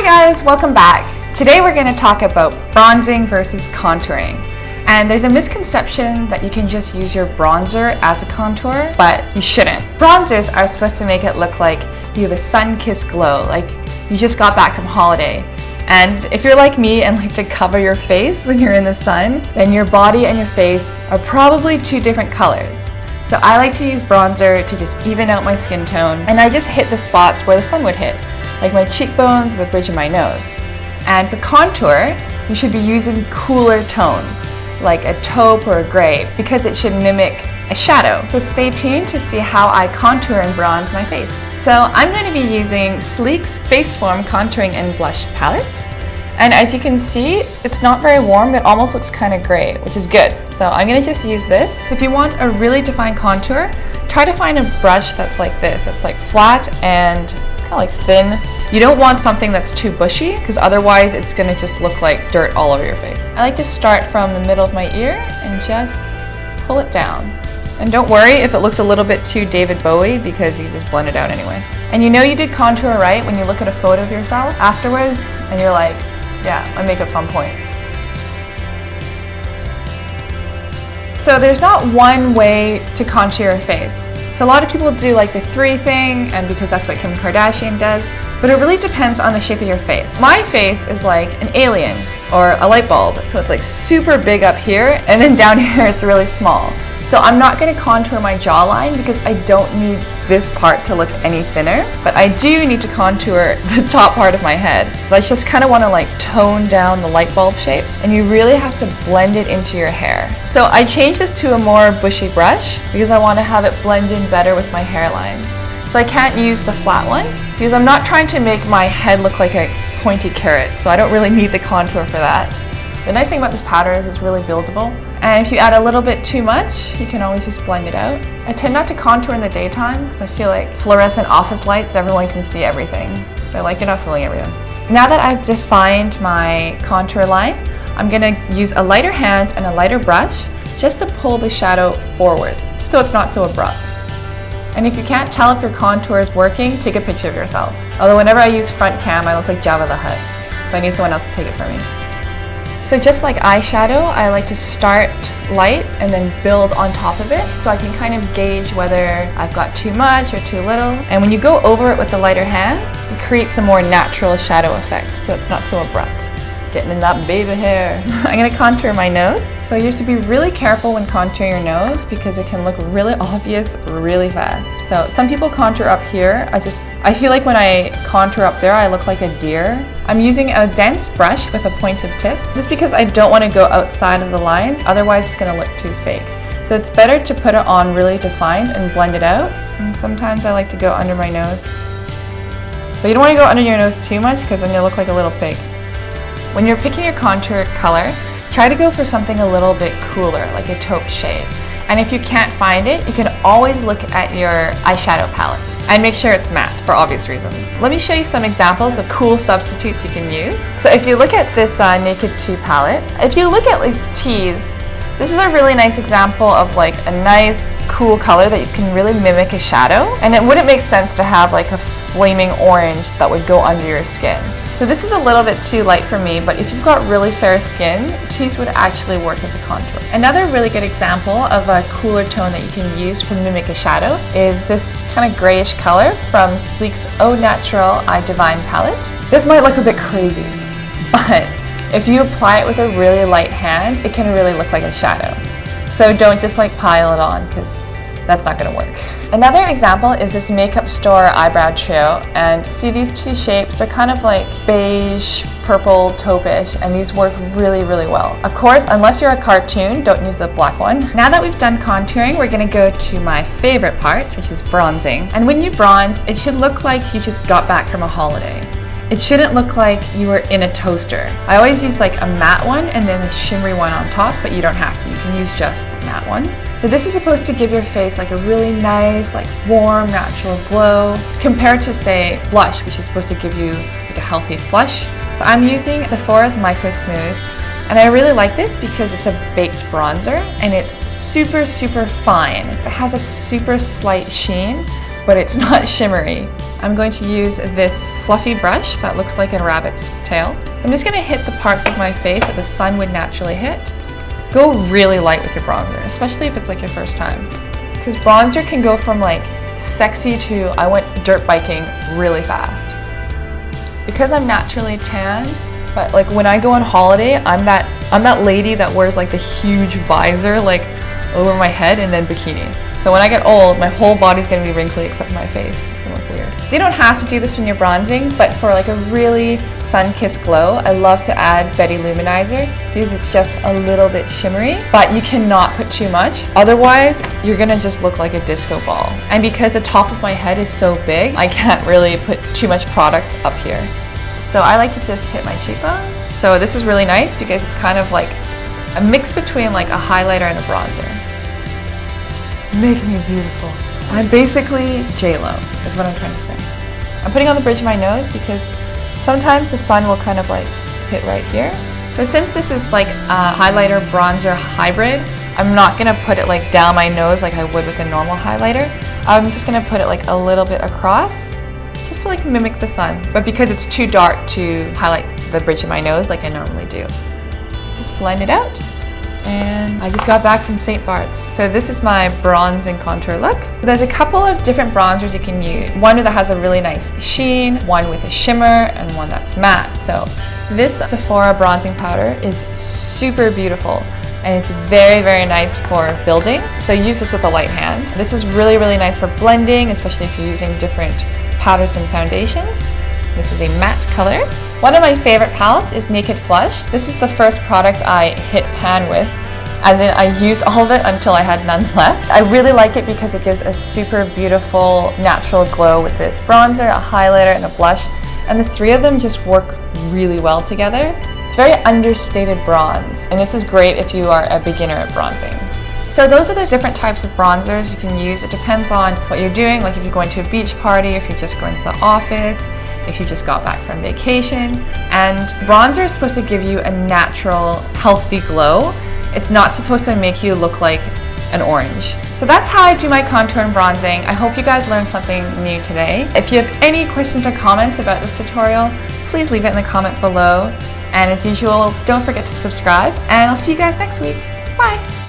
Hi guys, welcome back. Today we're going to talk about bronzing versus contouring. And there's a misconception that you can just use your bronzer as a contour, but you shouldn't. Bronzers are supposed to make it look like you have a sun-kissed glow, like you just got back from holiday. And if you're like me and like to cover your face when you're in the sun, then your body and your face are probably two different colors. So I like to use bronzer to just even out my skin tone, and I just hit the spots where the sun would hit, like my cheekbones or the bridge of my nose. And for contour, you should be using cooler tones, like a taupe or a gray, because it should mimic a shadow. So stay tuned to see how I contour and bronze my face. So I'm going to be using Sleek's Faceform Contouring and Blush Palette. And as you can see, it's not very warm, it almost looks kind of gray, which is good. So I'm going to just use this. If you want a really defined contour, try to find a brush that's like this. It's like flat and kind of like thin. You don't want something that's too bushy, because otherwise it's going to just look like dirt all over your face. I like to start from the middle of my ear and just pull it down. And don't worry if it looks a little bit too David Bowie, because you just blend it out anyway. And you know you did contour right when you look at a photo of yourself afterwards and you're like, yeah, my makeup's on point. So there's not one way to contour your face. So a lot of people do like the 3 thing, and because that's what Kim Kardashian does, but it really depends on the shape of your face. My face is like an alien or a light bulb. So it's like super big up here, and then down here it's really small. So I'm not going to contour my jawline because I don't need this part to look any thinner, but I do need to contour the top part of my head. So I just kind of want to like tone down the light bulb shape, and you really have to blend it into your hair. So I changed this to a more bushy brush because I want to have it blend in better with my hairline. So I can't use the flat one because I'm not trying to make my head look like a pointy carrot, so I don't really need the contour for that. The nice thing about this powder is it's really buildable. And if you add a little bit too much, you can always just blend it out. I tend not to contour in the daytime because I feel like fluorescent office lights, everyone can see everything. They're like, you're not fooling everyone. Now that I've defined my contour line, I'm gonna use a lighter hand and a lighter brush just to pull the shadow forward, just so it's not so abrupt. And if you can't tell if your contour is working, take a picture of yourself. Although whenever I use front cam, I look like Jabba the Hutt. So I need someone else to take it for me. So just like eyeshadow, I like to start light and then build on top of it, so I can kind of gauge whether I've got too much or too little. And when you go over it with a lighter hand, it creates a more natural shadow effect, so it's not so abrupt. Getting in that baby hair. I'm gonna contour my nose. So you have to be really careful when contouring your nose because it can look really obvious really fast. So some people contour up here. I feel like when I contour up there, I look like a deer. I'm using a dense brush with a pointed tip just because I don't want to go outside of the lines, otherwise it's gonna look too fake. So it's better to put it on really defined and blend it out. And sometimes I like to go under my nose. But you don't want to go under your nose too much because then you'll look like a little pig. When you're picking your contour color, try to go for something a little bit cooler, like a taupe shade. And if you can't find it, you can always look at your eyeshadow palette and make sure it's matte for obvious reasons. Let me show you some examples of cool substitutes you can use. So if you look at this Naked 2 palette, if you look at like Tease, this is a really nice example of like a nice cool color that you can really mimic a shadow. And it wouldn't make sense to have like a flaming orange that would go under your skin. So this is a little bit too light for me, but if you've got really fair skin, Tease would actually work as a contour. Another really good example of a cooler tone that you can use to mimic a shadow is this kind of grayish color from Sleek's Au Naturel Eye Divine palette. This might look a bit crazy, but if you apply it with a really light hand, it can really look like a shadow. So don't just like pile it on, because that's not gonna work. Another example is this Makeup Store eyebrow trio, and see these two shapes, they're kind of like beige, purple, taupe-ish, and these work really, really well. Of course, unless you're a cartoon, don't use the black one. Now that we've done contouring, we're gonna go to my favorite part, which is bronzing. And when you bronze, it should look like you just got back from a holiday. It shouldn't look like you were in a toaster. I always use like a matte one and then a shimmery one on top, but you don't have to. You can use just a matte one. So this is supposed to give your face like a really nice, like warm, natural glow, compared to say blush, which is supposed to give you like a healthy flush. So I'm using Sephora's Micro Smooth, and I really like this because it's a baked bronzer and it's super, super fine. It has a super slight sheen, but it's not shimmery. I'm going to use this fluffy brush that looks like a rabbit's tail. So I'm just gonna hit the parts of my face that the sun would naturally hit. Go really light with your bronzer, especially if it's like your first time. Because bronzer can go from like sexy to I went dirt biking really fast. Because I'm naturally tanned, but like when I go on holiday, I'm that lady that wears like the huge visor like over my head and then bikini. So when I get old, my whole body's gonna be wrinkly except my face. It's gonna look weird. So you don't have to do this when you're bronzing, but for like a really sun-kissed glow, I love to add Betty Luminizer because it's just a little bit shimmery, but you cannot put too much. Otherwise, you're gonna just look like a disco ball. And because the top of my head is so big, I can't really put too much product up here. So I like to just hit my cheekbones. So this is really nice because it's kind of like a mix between like a highlighter and a bronzer. Make me beautiful. I'm basically J-Lo, is what I'm trying to say. I'm putting on the bridge of my nose because sometimes the sun will kind of like hit right here. So since this is like a highlighter bronzer hybrid, I'm not gonna put it like down my nose like I would with a normal highlighter. I'm just gonna put it like a little bit across, just to like mimic the sun. But because it's too dark to highlight the bridge of my nose like I normally do. Just blend it out. And I just got back from St. Bart's. So this is my bronze and contour look. There's a couple of different bronzers you can use. One that has a really nice sheen, one with a shimmer, and one that's matte. So this Sephora bronzing powder is super beautiful. And it's very, very nice for building. So use this with a light hand. This is really, really nice for blending, especially if you're using different powders and foundations. This is a matte color. One of my favorite palettes is Naked Flush. This is the first product I hit pan with, as in I used all of it until I had none left. I really like it because it gives a super beautiful natural glow with this bronzer, a highlighter, and a blush. And the three of them just work really well together. It's very understated bronze, and this is great if you are a beginner at bronzing. So those are the different types of bronzers you can use. It depends on what you're doing, like if you're going to a beach party, if you're just going to the office, if you just got back from vacation. And bronzer is supposed to give you a natural, healthy glow. It's not supposed to make you look like an orange. So that's how I do my contour and bronzing. I hope you guys learned something new today. If you have any questions or comments about this tutorial, please leave it in the comment below. And as usual, don't forget to subscribe, and I'll see you guys next week. Bye.